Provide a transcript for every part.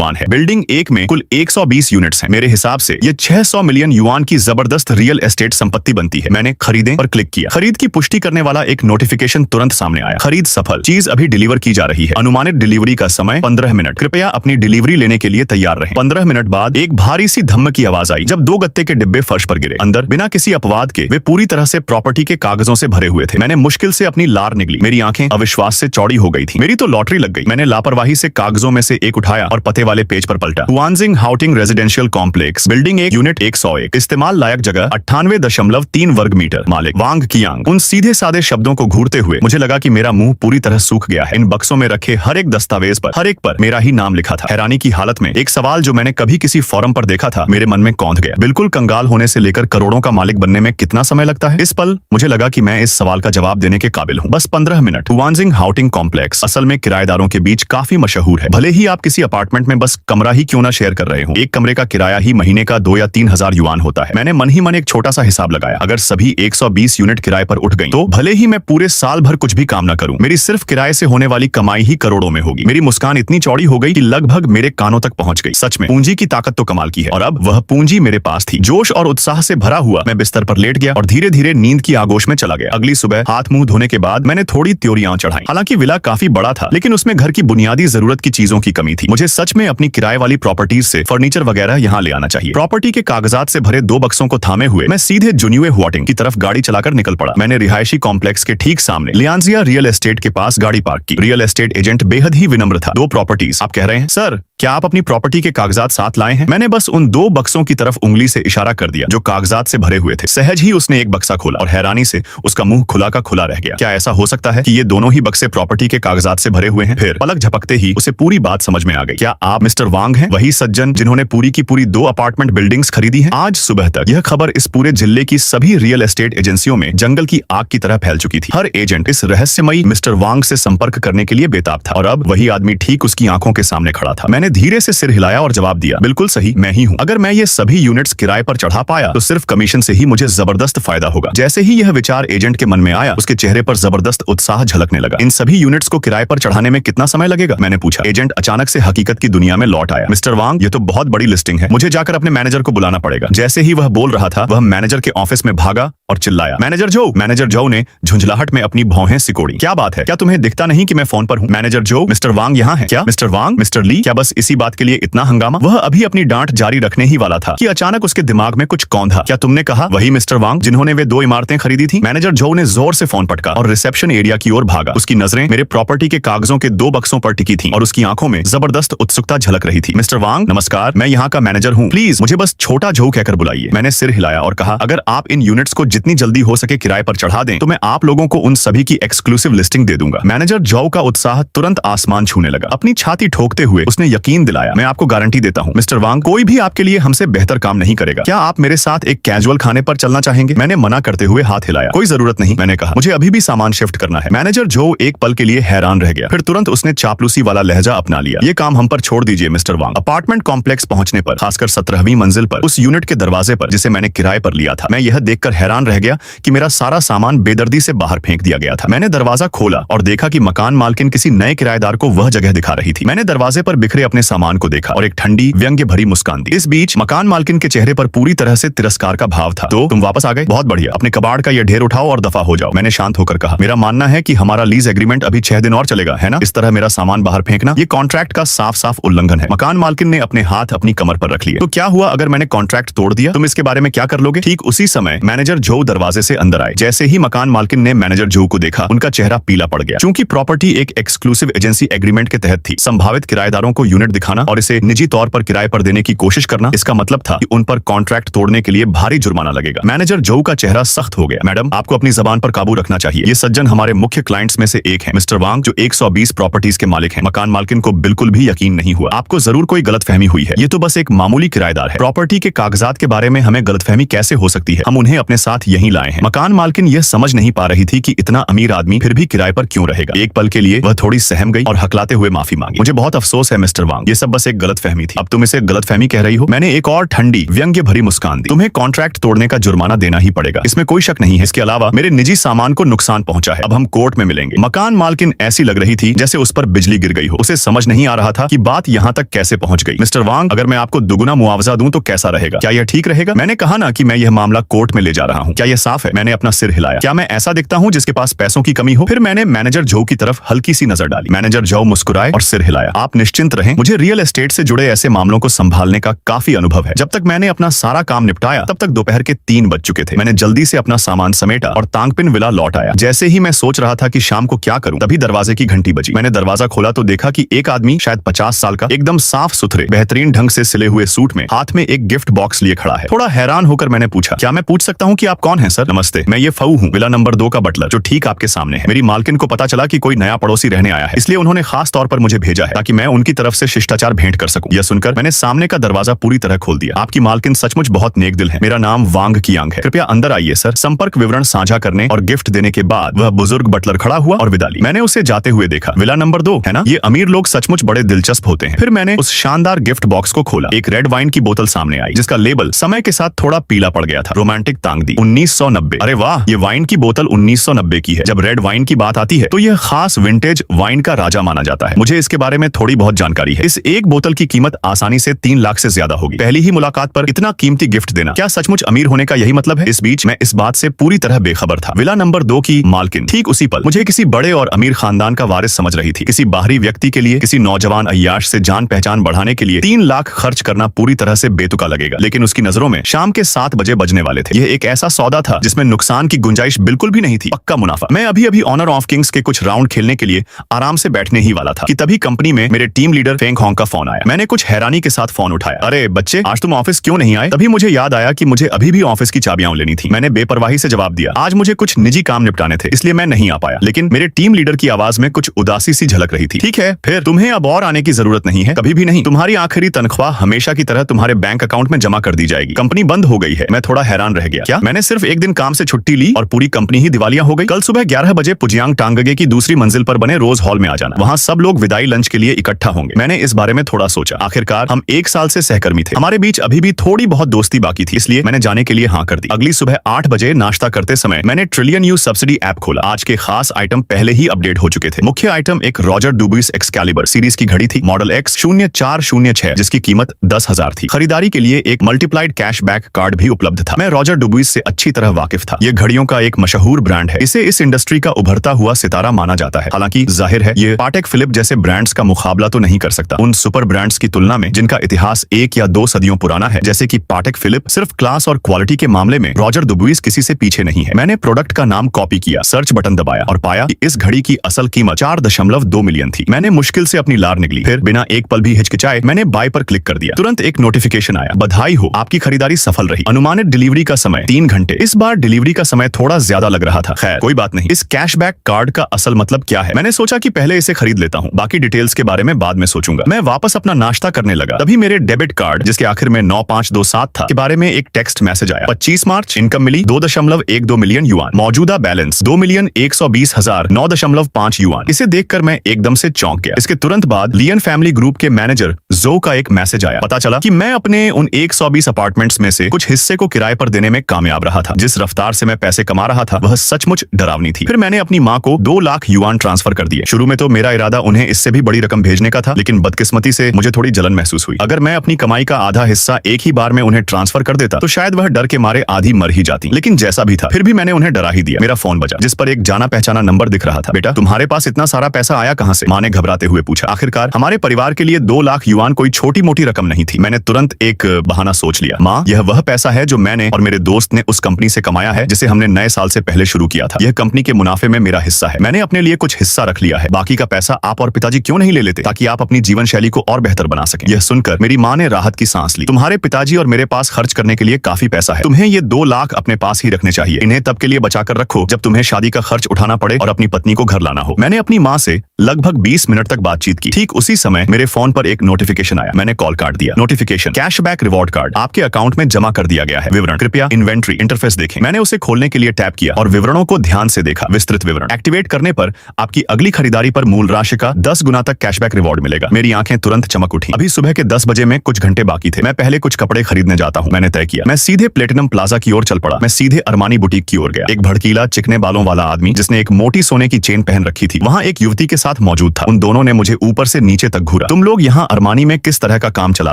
Yuan है। Building 1 में कुल 120 यूनिट्स हैं। मेरे हिसाब से ये 600 मिलियन युआन की जबरदस्त रियल एस्टेट संपत्ति बनती है। मैंने खरीदें पर क्लिक किया। खरीद की पुष्टि करने वाला एक नोटिफिकेशन तुरंत सामने आया। खरीद सफल, चीज अभी डिलीवर की जा रही है। अनुमानित डिलीवरी का समय 15 मिनट। कृपया अपनी डिलीवरी लेने के लिए तैयार रहें। 15 मिनट बाद एक भारी सी धम्म की आवाज आई जब 2 गत्ते के डिब्बे फर्श पर गिरे। अंदर बिना किसी अपवाद के वे पूरी तरह से प्रॉपर्टी के कागजों से भरे हुए थे। मैंने मुश्किल से अपनी लार निकली। मेरी आंखें अविश्वास से चौड़ी हो गई थी। मेरी तो लॉटरी लग गई। मैंने लापरवाही से कागजों में से एक उठाया और पते वाले पेज पर पलटा। हुआनजिंग हाउटिंग रेजिडेंशियल कॉम्प्लेक्स, बिल्डिंग 1, यूनिट 101, इस्तेमाल लायक जगह 98.3 वर्ग मीटर, मालिक वांग कियांग। उन सीधे सादे शब्दों को घूरते हुए मुझे लगा कि मेरा मुंह पूरी तरह सूख गया है। इन बक्सों में रखे हर एक दस्तावेज पर, हर एक पर मेरा ही नाम लिखा था। हैरानी की हालत में एक सवाल जो मैंने कभी किसी फोरम पर देखा था मेरे मन में कौंध गया। बिल्कुल कंगाल होने से लेकर करोड़ों का मालिक बनने में कितना समय लगता है? इस पल मुझे लगा कि मैं इस सवाल का जवाब देने के काबिल हूँ। बस 15 मिनट। हुआनजिंग हाउटिंग कॉम्प्लेक्स असल में किराएदारों के बीच काफी मशहूर है। भले ही आप किसी अपार्टमेंट में बस कमरा ही क्यों ना शेयर कर रहे हो, एक कमरे का किराया ही महीने का 2 या 3 हजार युआन होता है। मैंने मन ही मन एक छोटा सा हिसाब लगाया। अगर सभी 120 यूनिट किराए पर उठ गई तो भले ही मैं पूरे साल भर कुछ भी काम न करूं, मेरी सिर्फ किराए से होने वाली कमाई ही करोड़ों में होगी। मेरी मुस्कान इतनी चौड़ी हो गई कि लगभग मेरे कानों तक पहुंच गई। सच में पूंजी की ताकत तो कमाल की है, और अब वह पूंजी मेरे पास थी। जोश और उत्साह से भरा हुआ मैं बिस्तर पर लेट गया और धीरे धीरे नींद की आगोश में चला गया। अगली सुबह हाथ मुंह धोने के बाद मैंने थोड़ी त्योरियां चढ़ाई। हालांकि विला काफी बड़ा था, लेकिन उसमें घर की बुनियादी जरूरत की चीजों की कमी थी। मुझे सच में अपनी किराए वाली प्रॉपर्टीज से फर्नीचर वगैरह यहाँ ले आना चाहिए। प्रॉपर्टी के कागजात से भरे 2 बक्सों को थामे हुए मैं सीधे जुन्युए हुआटिंग की तरफ गाड़ी चलाकर निकल पड़ा। मैंने रिहायशी कॉम्प्लेक्स के ठीक सामने लियांजिया रियल एस्टेट के पास गाड़ी पार्क की। रियल एस्टेट एजेंट बेहद ही विनम्र था। 2 प्रॉपर्टीज आप कह रहे हैं? सर, क्या आप अपनी प्रॉपर्टी के कागजात साथ लाए हैं? मैंने बस उन 2 बक्सों की तरफ उंगली से इशारा कर दिया जो कागजात से भरे हुए थे। सहज ही उसने एक बक्सा खोला और हैरानी से उसका मुंह खुला का खुला रह गया। क्या ऐसा हो सकता है कि ये दोनों ही बक्से प्रॉपर्टी के कागजात से भरे हुए हैं? फिर पलक झपकते ही उसे पूरी बात समझ में आ गई। क्या आप मिस्टर वांग हैं, वही सज्जन जिन्होंने पूरी की पूरी 2 अपार्टमेंट बिल्डिंग्स खरीदी हैं? आज सुबह तक यह खबर इस पूरे जिले की सभी रियल एस्टेट एजेंसियों में जंगल की आग की तरह फैल चुकी थी। हर एजेंट इस रहस्यमयी मिस्टर वांग से संपर्क करने के लिए बेताब था, और अब वही आदमी ठीक उसकी आंखों के सामने खड़ा था। मैंने धीरे से सिर हिलाया और जवाब दिया, बिल्कुल सही, मैं ही हूँ। अगर मैं ये सभी यूनिट्स किराए पर चढ़ा पाया तो सिर्फ कमीशन से ही मुझे जबरदस्त फायदा होगा। जैसे ही यह विचार एजेंट के मन में आया, उसके चेहरे पर जबरदस्त उत्साह झलकने लगा। इन सभी यूनिट्स को किराए पर चढ़ाने में कितना समय लगेगा? मैंने पूछा। एजेंट अचानक से हकीकत की दुनिया में लौट आया। मिस्टर वांग, ये तो बहुत बड़ी लिस्टिंग है, मुझे जाकर अपने मैनेजर को बुलाना पड़ेगा। जैसे ही वह बोल रहा था, वह मैनेजर के ऑफिस में भागा और चिल्लाया, मैनेजर जो। मैनेजर जो ने झुंझलाहट में अपनी भौहें सिकोड़ी। क्या बात है, क्या तुम्हें दिखता नहीं कि मैं फोन पर हूँ? मैनेजर जो, मिस्टर वांग यहाँ है क्या? मिस्टर वांग, मिस्टर ली, क्या बस इसी बात के लिए इतना हंगामा? वह अभी अपनी डांट जारी रखने ही वाला था कि अचानक उसके दिमाग में कुछ कौंधा। क्या तुमने कहा वही मिस्टर वांग जिन्होंने वे 2 इमारतें खरीदी थी? मैनेजर जो ने जोर से फोन पटका और रिसेप्शन एरिया की ओर भागा। उसकी नजरें मेरे प्रॉपर्टी के कागजों के 2 बक्सों पर टिकी थीं और उसकी आंखों में जबरदस्त उत्सुकता झलक रही थी। मिस्टर वांग, नमस्कार, मैं यहाँ का मैनेजर हूँ, प्लीज मुझे बस छोटा जो कहकर बुलाइए। मैंने सिर हिलाया और कहा, अगर आप इन यूनिट्स को जितनी जल्दी हो सके किराए पर चढ़ा दें तो मैं आप लोगों को उन सभी की एक्सक्लूसिव लिस्टिंग दे दूंगा। मैनेजर जो का उत्साह तुरंत आसमान छूने लगा। अपनी छाती ठोकते हुए उसने यकीन दिलाया, मैं आपको गारंटी देता हूँ मिस्टर वांग, कोई भी आपके लिए हमसे बेहतर काम नहीं करेगा। क्या आप मेरे साथ एक कैजुअल खाने पर चलना चाहेंगे? मैंने मना करते हुए हाथ हिलाया। कोई जरूरत नहीं, मैंने कहा, मुझे अभी भी सामान शिफ्ट करना है। मैनेजर जो एक पल के लिए हैरान रह गया, फिर तुरंत उसने चापलूसी वाला लहजा अपना लिया। ये काम हम पर छोड़ दीजिए मिस्टर वांग। अपार्टमेंट कॉम्प्लेक्स पहुंचने पर, खासकर 17वीं मंजिल पर, उस यूनिट के दरवाजे पर जिसे मैंने किराए पर लिया था, मैं यह देखकर हैरान रह गया कि मेरा सारा सामान बेदर्दी से बाहर फेंक दिया गया था। मैंने दरवाजा खोला और देखा कि मकान मालकिन किसी नए किराएदार को वह जगह दिखा रही थी। मैंने दरवाजे पर बिखरे अपने सामान को देखा और एक ठंडी व्यंग्य भरी मुस्कान दी। इस बीच मकान मालकिन के चेहरे पर पूरी तरह से तिरस्कार का भाव था। तो तुम वापस आ गए, बहुत बढ़िया, अपने कबाड़ का यह ढेर उठाओ और दफा हो जाओ। मैंने शांत होकर कहा, मेरा मानना है कि हमारा लीज एग्रीमेंट अभी 6 दिन और चलेगा, है ना? इस तरह मेरा सामान बाहर फेंकना ये कॉन्ट्रैक्ट का साफ साफ उल्लंघन है। मकान मालकिन ने अपने हाथ अपनी कमर पर रख लिए। तो क्या हुआ अगर मैंने कॉन्ट्रैक्ट तोड़ दिया? तुम इसके बारे में क्या कर लोगे? ठीक उसी समय मैनेजर जो दरवाजे से अंदर आए। जैसे ही मकान मालकिन ने मैनेजर जो को देखा, उनका चेहरा पीला पड़ गया। चूंकि प्रॉपर्टी एक एक्सक्लूसिव एजेंसी एग्रीमेंट के तहत थी, संभावित किराएदारों को यूनिट दिखाना और इसे निजी तौर पर किराए पर देने की कोशिश करना, इसका मतलब था कि उन पर कॉन्ट्रैक्ट तोड़ने के लिए भारी जुर्माना लगेगा। मैनेजर जो का चेहरा सख्त हो गया। मैडम, आपको अपनी जबान पर काबू रखना चाहिए। ये सज्जन हमारे मुख्य क्लाइंट्स में से एक है, मिस्टर वांग, जो 120 प्रॉपर्टीज के मालिक हैं। मकान मालकिन को बिल्कुल भी यकीन नहीं हुआ। आपको जरूर कोई गलतफहमी हुई है। ये तो बस एक मामूली किराएदार है। प्रॉपर्टी के कागजात के बारे में हमें गलतफहमी कैसे हो सकती है? हम उन्हें अपने साथ यहीं लाए हैं। मकान मालकिन यह समझ नहीं पा रही थी कि इतना अमीर आदमी फिर भी किराए पर क्यों रहेगा। एक पल के लिए वह थोड़ी सहम गई और हकलाते हुए माफी मांगी। मुझे बहुत अफसोस है मिस्टर वांग, ये सब बस एक गलतफहमी थी। अब तुम इसे गलतफहमी कह रही हो? मैंने एक और ठंडी व्यंग्य भरी मुस्कान दी। तुम्हें कॉन्ट्रैक्ट तोड़ने का जुर्माना देना ही पड़ेगा, इसमें कोई शक नहीं है। इसके अलावा मेरे निजी सामान को नुकसान पहुंचा है। अब हम कोर्ट में मिलेंगे। मकान मालकिन ऐसी लग रही थी जैसे उस पर बिजली गिर गई हो। उसे समझ नहीं आ रहा था कि बात यहाँ तक कैसे पहुंच गई। मिस्टर वांग, अगर मैं आपको दुगुना मुआवजा दूं तो कैसा रहेगा? क्या यह ठीक रहेगा? मैंने कहा ना कि मैं यह मामला कोर्ट में ले जा रहा हूँ। क्या यह साफ है? मैंने अपना सिर हिलाया। क्या मैं ऐसा दिखता हूँ जिसके पास पैसों की कमी हो? फिर मैंने मैनेजर जो की तरफ हल्की सी नजर डाली। मैनेजर जो मुस्कुराए और सिर हिलाया। आप निश्चिंत रहें, मुझे रियल एस्टेट से जुड़े ऐसे मामलों को संभालने का काफी अनुभव है। जब तक मैंने अपना सारा काम निपटाया तब तक दोपहर के 3 बज चुके थे। मैंने जल्दी से अपना सामान समेटा और तांगपिन विला लौट आया। जैसे ही मैं सोच रहा था कि शाम को क्या करूं, तभी दरवाजे की घंटी बजी। मैंने दरवाजा खोला तो देखा कि एक आदमी, शायद 50 साल का, एकदम साफ सुथरे बेहतरीन ढंग से सिले हुए सूट में, हाथ में एक गिफ्ट बॉक्स लिए खड़ा है। थोड़ा हैरान होकर मैंने पूछा, क्या मैं पूछ सकता हूँ कि आप कौन हैं सर? नमस्ते, मैं ये फऊ हूँ, विला नंबर 2 का बटलर, जो ठीक आपके सामने है। मेरी मालकिन को पता चला कि कोई नया पड़ोसी रहने आया है, इसलिए उन्होंने खास तौर पर मुझे भेजा है ताकि मैं उनकी तरफ से शिष्टाचार भेंट कर सकूं। यह सुनकर मैंने सामने का दरवाजा पूरी तरह खोल दिया। आपकी मालकिन सचमुच बहुत नेक दिल है। मेरा नाम वांग कियांग है। कृपया अंदर आइए सर। संपर्क विवरण साझा करने और गिफ्ट देने के बाद वह बुजुर्ग बटलर खड़ा हुआ और विदा ली। मैंने उसे जाते हुए देखा। विला नंबर 2 है ना? ये अमीर लोग सचमुच बड़े दिलचस्प होते हैं। फिर मैंने उस शानदार गिफ्ट बॉक्स को खोला। एक रेड वाइन की बोतल सामने आई जिसका लेबल समय के साथ थोड़ा पीला पड़ गया था। रोमांटिक तांगदी 1990। अरे वाह, ये वाइन की बोतल 1990 की है। जब रेड वाइन की बात आती है तो यह खास विंटेज वाइन का राजा माना जाता है। मुझे इसके बारे में थोड़ी बहुत जानकारी है। इस एक बोतल की कीमत आसानी से 3 लाख से ज्यादा होगी। पहली ही मुलाकात पर इतना कीमती गिफ्ट देना, क्या सचमुच अमीर होने का यही मतलब है? इस बीच मैं इस बात से पूरी तरह बेखबर था। विला नंबर 2 की मालकिन ठीक उसी पल मुझे किसी बड़े और अमीर खानदान का वारिस समझ रही थी। किसी बाहरी व्यक्ति के लिए, किसी नौजवान अय्याश से जान पहचान बढ़ाने के लिए 3 लाख खर्च करना पूरी तरह से बेतुका लगेगा, लेकिन उसकी नजरों में शाम के 7 बजे बजने वाले थे। यह एक ऐसा सौदा था जिसमें नुकसान की गुंजाइश बिल्कुल भी नहीं थी, पक्का मुनाफा। मैं अभी अभी ऑनर ऑफ किंग्स के कुछ राउंड खेलने के लिए आराम से बैठने ही वाला था कि तभी कंपनी में मेरे टीम लीडर फेंग हॉन्ग का फोन आया। मैंने कुछ हैरानी के साथ फोन उठाया। अरे बच्चे, आज तुम ऑफिस क्यों नहीं आए? तभी मुझे याद आया कि मुझे अभी भी ऑफिस की चाबियां लेनी थी। मैंने बेपरवाही से जवाब दिया, आज मुझे कुछ निजी काम निपटाने थे, इसलिए मैं नहीं आ पाया। लेकिन मेरे टीम लीडर की आवाज में कुछ उदासी सी झलक रही थी। ठीक है, फिर तुम्हें अब और आने की जरूरत नहीं है, कभी भी नहीं। तुम्हारी आखिरी तनख्वाह हमेशा की तरह तुम्हारे बैंक अकाउंट में जमा कर दी जाएगी। कंपनी बंद हो गई है। मैं थोड़ा हैरान रह गया। क्या मैंने सिर्फ एक दिन काम से छुट्टी ली और पूरी कंपनी ही दिवालिया हो गई? कल सुबह 11 बजे पुजियांग टांगगे की दूसरी मंजिल पर बने रोज हॉल में आ जाना। वहाँ सब लोग विदाई लंच के लिए इकट्ठा होंगे। मैंने इस बारे में थोड़ा सोचा। आखिरकार हम 1 साल से सहकर्मी थे। हमारे बीच अभी भी थोड़ी बहुत दोस्ती बाकी थी, इसलिए मैंने जाने के लिए हाँ कर दी। अगली सुबह 8 बजे नाश्ता करते समय मैंने ट्रिलियन यू सब्सिडी ऐप खोला। आज के खास आइटम पहले ही अपडेट हो चुके थे। मुख्य आइटम एक रॉजर डुबुइस एक्सकैलिबर सीरीज की घड़ी थी, मॉडल X 0406, जिसकी कीमत 10,000 थी। खरीदारी के लिए एक मल्टीप्लाइड कैशबैक कार्ड भी उपलब्ध था। मैं रॉजर डुबुइस से अच्छी तरह वाकिफ था। ये घड़ियों का एक मशहूर ब्रांड है। इसे इस इंडस्ट्री का उभरता हुआ सितारा माना जाता है। हालांकि जाहिर है ये पाटेक फिलिप जैसे ब्रांड्स का मुकाबला तो नहीं कर सकता। उन सुपर ब्रांड्स की तुलना में जिनका इतिहास 1 या 2 सदियों पुराना है, जैसे कि पाटेक फिलिप, सिर्फ क्लास और क्वालिटी के मामले में रॉजर डुबुइस किसी से पीछे नहीं है। मैंने प्रोडक्ट का नाम कॉपी किया, सर्च बटन दबाया और पाया कि इस घड़ी की असल कीमत 4.2 मिलियन थी। मैंने मुश्किल से अपनी लार निकली। फिर बिना एक पल भी हिचकिचाए मैंने बाय पर क्लिक कर दिया। तुरंत एक नोटिफिकेशन आया, बधाई हो, आपकी खरीदारी सफल रही। अनुमानित डिलीवरी का समय 3 घंटे। इस बार डिलीवरी का समय थोड़ा ज्यादा लग रहा था। खैर कोई बात नहीं। इस कैशबैक कार्ड का असल मतलब क्या है? मैंने सोचा कि पहले इसे खरीद लेता हूँ, बाकी डिटेल्स के बारे में बाद में सोचूंगा। मैं वापस अपना नाश्ता करने लगा। तभी मेरे डेबिट कार्ड, जिसके आखिर में 9527 था, के बारे में एक टेक्स्ट मैसेज आया। 25 मार्च इनकम मिली 2.12 मिलियन युआन, मौजूदा बैलेंस 2,120,009.5 युआन। इसे देखकर मैं एकदम से चौंक गया। इसके तुरंत बाद लियन फैमिली ग्रुप के मैनेजर जो का एक मैसेज आया। पता चला कि मैं अपने उन 120 अपार्टमेंट्स में से कुछ हिस्से को किराए पर देने में कामयाब रहा था। जिस रफ्तार से मैं पैसे कमा रहा था वह सचमुच डरावनी थी। फिर मैंने अपनी माँ को 2 लाख युआन ट्रांसफर कर दिए। शुरू में तो मेरा इरादा उन्हें इससे भी बड़ी रकम भेजने का था, लेकिन बदकिस्मती से मुझे थोड़ी जलन महसूस हुई। अगर मैं अपनी कमाई का आधा हिस्सा एक ही बार में उन्हें ट्रांसफर कर देता तो शायद वह डर के मारे आधी मर ही जाती। लेकिन जैसा भी था, फिर भी मैंने उन्हें डरा ही दिया। मेरा फोन बजा, जिस पर एक जाना पहचाना नंबर दिख रहा था। बेटा, तुम्हारे पास इतना सारा पैसा आया कहां से? माँ ने घबराते हुए पूछा। आखिरकार हमारे परिवार के लिए 2 लाख युआन कोई छोटी मोटी रकम नहीं थी। मैंने तुरंत एक बहाना सोच लिया। माँ, यह वह पैसा है जो मैंने और मेरे दोस्त ने उस कंपनी से कमाया है जिसे हमने नए साल से पहले शुरू किया था। यह कंपनी के मुनाफे में मेरा हिस्सा है। मैंने अपने लिए कुछ हिस्सा रख लिया है। बाकी का पैसा आप और पिताजी क्यों नहीं ले लेते, ताकि आप अपनी जीवन शैली को और बेहतर बना सकें? यह सुनकर मेरी माँ ने राहत की सांस ली। तुम्हारे पिताजी और मेरे पास खर्च करने के लिए काफी पैसा है। तुम्हें ये 2 लाख अपने पास ही रखने चाहिए। इन्हें तब के लिए बचाकर रखो जब तुम्हें शादी का खर्च उठाना पड़े और अपनी पत्नी को घर लाना हो। मैंने अपनी माँ से लगभग 20 मिनट तक बातचीत की। ठीक उसी समय मेरे फोन पर एक नोटिफिकेशन आया। मैंने कॉल काट दिया। नोटिफिकेशन, कैशबैक रिवॉर्ड कार्ड आपके अकाउंट में जमा कर दिया गया है। विवरण, कृपया इन्वेंट्री इंटरफेस देखें। मैंने उसे खोलने के लिए टैप किया और विवरणों को ध्यान से देखा। विस्तृत विवरण, एक्टिवेट करने पर आपकी अगली खरीदारी पर मूल राशि का 10 गुना तक कैशबैक रिवॉर्ड मिलेगा। मेरी आंखें तुरंत चमक उठी। अभी सुबह के 10 बजे में कुछ घंटे बाकी थे। मैं पहले कुछ कपड़े खरीदने जाता हूँ, मैंने तय किया। मैं सीधे प्लेटिनम प्लाजा की ओर चल पड़ा। मैं सीधे अरमानी बुटीक की ओर गया। एक भड़कीला चिकने बालों वाला आदमी जिसने एक मोटी सोने की चेन पहन रखी थी, वहाँ एक युवती के साथ मौजूद था। उन दोनों ने मुझे ऊपर से नीचे तक घूरा। तुम लोग यहाँ अरमानी में किस तरह का काम चला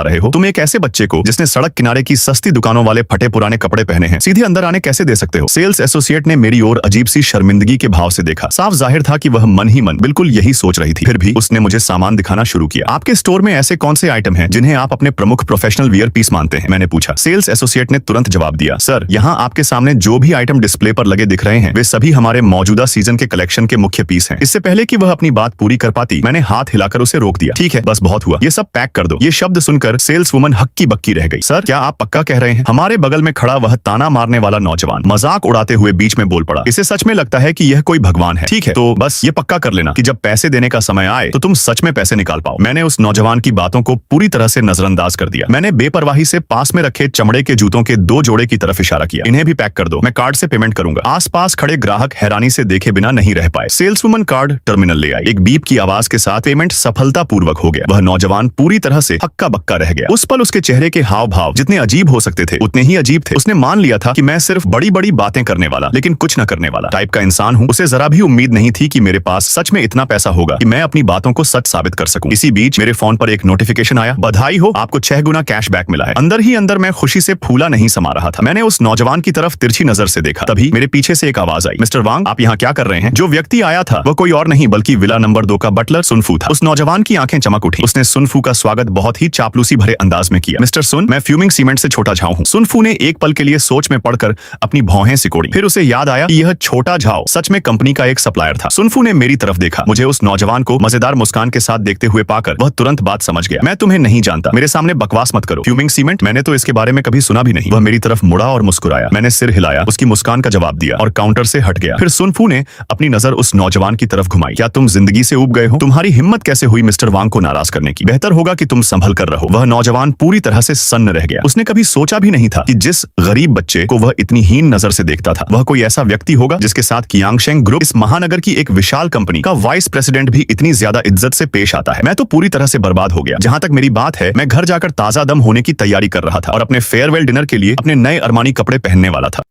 रहे हो? तुम एक ऐसे बच्चे को जिसने सड़क किनारे की सस्ती दुकानों वाले फटे पुराने कपड़े पहने हैं, सीधे अंदर आने कैसे दे सकते हो? सेल्स एसोसिएट ने मेरी ओर अजीब सी शर्मिंदगी के भाव से देखा। साफ जाहिर था कि वह मन ही मन बिल्कुल यही सोच रही थी। फिर भी उसने मुझे सामान दिखाना शुरू किया। आपके स्टोर में ऐसे कौन से आइटम हैं जिन्हें आप अपने प्रमुख प्रोफेशनल वियर पीस मानते हैं? मैंने पूछा। सेल्स एसोसिएट ने तुरंत जवाब दिया, सर, यहाँ आपके सामने जो भी आइटम डिस्प्ले पर लगे दिख रहे हैं, वे सभी हमारे मौजूदा सीजन के कलेक्शन के मुख्य पीस हैं। इससे पहले कि वह अपनी बात पूरी कर पाती, मैंने हाथ हिलाकर उसे रोक दिया। ठीक है, बस बहुत हुआ, ये सब पैक कर दो। ये शब्द सुनकर सेल्स वुमन हक्की बक्की रह गई। सर, क्या आप पक्का कह रहे हैं? हमारे बगल में खड़ा वह ताना मारने वाला नौजवान मजाक उड़ाते हुए बीच में बोल पड़ा। इसे सच में लगता है कि यह कोई भगवान है। ठीक है, तो बस ये पक्का कर लेना कि जब पैसे देने का समय आए तो तुम सच में पैसे निकाल पाओ। मैंने उस नौजवान की बातों को पूरी तरह से नजरअंदाज कर दिया। मैंने बेपरवाही से पास में रखे चमड़े के जूतों के 2 जोड़े की तरफ इशारा किया। इन्हें भी पैक कर दो, मैं कार्ड से पेमेंट करूंगा। आसपास खड़े ग्राहक हैरानी से देखे बिना नहीं रह पाए। सेल्सवुमन कार्ड टर्मिनल ले आई। एक बीप की आवाज के साथ पेमेंट सफलतापूर्वक हो गया। वह नौजवान पूरी तरह से हक्का बक्का रह गया। उस पल उसके चेहरे के हाव भाव जितने अजीब हो सकते थे उतने ही अजीब थे। उसने मान लिया था कि मैं सिर्फ बड़ी बड़ी बातें करने वाला लेकिन कुछ न करने वाला टाइप का इंसान हूँ। उसे जरा भी उम्मीद नहीं थी कि मेरे पास सच में इतना पैसा होगा कि मैं अपनी बातों को सच साबित कर सकूं। इसी बीच मेरे फोन पर एक नोटिफिकेशन आया, बधाई हो, आपको 6 गुना कैशबैक मिला है। अंदर ही अंदर मैं खुशी से फूला नहीं समा रहा था। मैंने उस नौजवान की तरफ तिरछी नजर से देखा। तभी मेरे पीछे से एक आवाज आई, मिस्टर वांग, आप यहाँ क्या कर रहे हैं? जो व्यक्ति आया था वह कोई और नहीं बल्कि विला नंबर 2 का बटलर सुनफू था। उस नौजवान की आंखें चमक उठी। उसने सुनफू का स्वागत बहुत ही चापलूसी भरे अंदाज में किया। मिस्टर सुन, मैं फ्यूमिंग सीमेंट से छोटा झाऊ हूँ। सुनफू ने एक पल के लिए सोच में पड़कर अपनी भौहें सिकोड़ी। फिर उसे याद आया कि यह छोटा झाऊ सच में कंपनी का एक सप्लायर था। सुनफू ने मेरी तरफ देखा। मुझे उस नौजवान को मजेदार मुस्कान के साथ देखते हुए पाकर वह तुरंत बात समझ गया। मैं तुम्हें नहीं जानता, मेरे सामने बकवास मत करो। फ्यूमिंग सीमेंट, मैंने तो इसके बारे में कभी सुना भी नहीं। वह मेरी तरफ मुड़ा और मुस्कुराया। मैंने सिर हिलाया, उसकी मुस्कान का जवाब दिया और काउंटर से हट गया। फिर सुनफू ने अपनी नजर उस नौजवान की तरफ घुमाई। क्या तुम जिंदगी से ऊब गए हो? तुम्हारी हिम्मत कैसे हुई मिस्टर वांग को नाराज करने की? बेहतर होगा कि तुम संभल कर रहो। वह नौजवान पूरी तरह से सन्न रह गया। उसने कभी सोचा भी नहीं था कि जिस गरीब बच्चे को वह इतनी हीन नजर से देखता था वह कोई ऐसा व्यक्ति होगा जिसके साथ कियांगशेंग ग्रुप, इस महानगर की एक विशाल कंपनी का वाइस प्रेसिडेंट, भी इतनी ज्यादा इज्जत से पेश आता है। मैं तो पूरी तरह से बर्बाद हो गया। जहां तक मेरी बात है, मैं घर जाकर ताजा दम होने की तैयारी कर रहा था और अपने फेयरवेल डिनर के लिए अपने नए अरमानी कपड़े पहनने वाला था।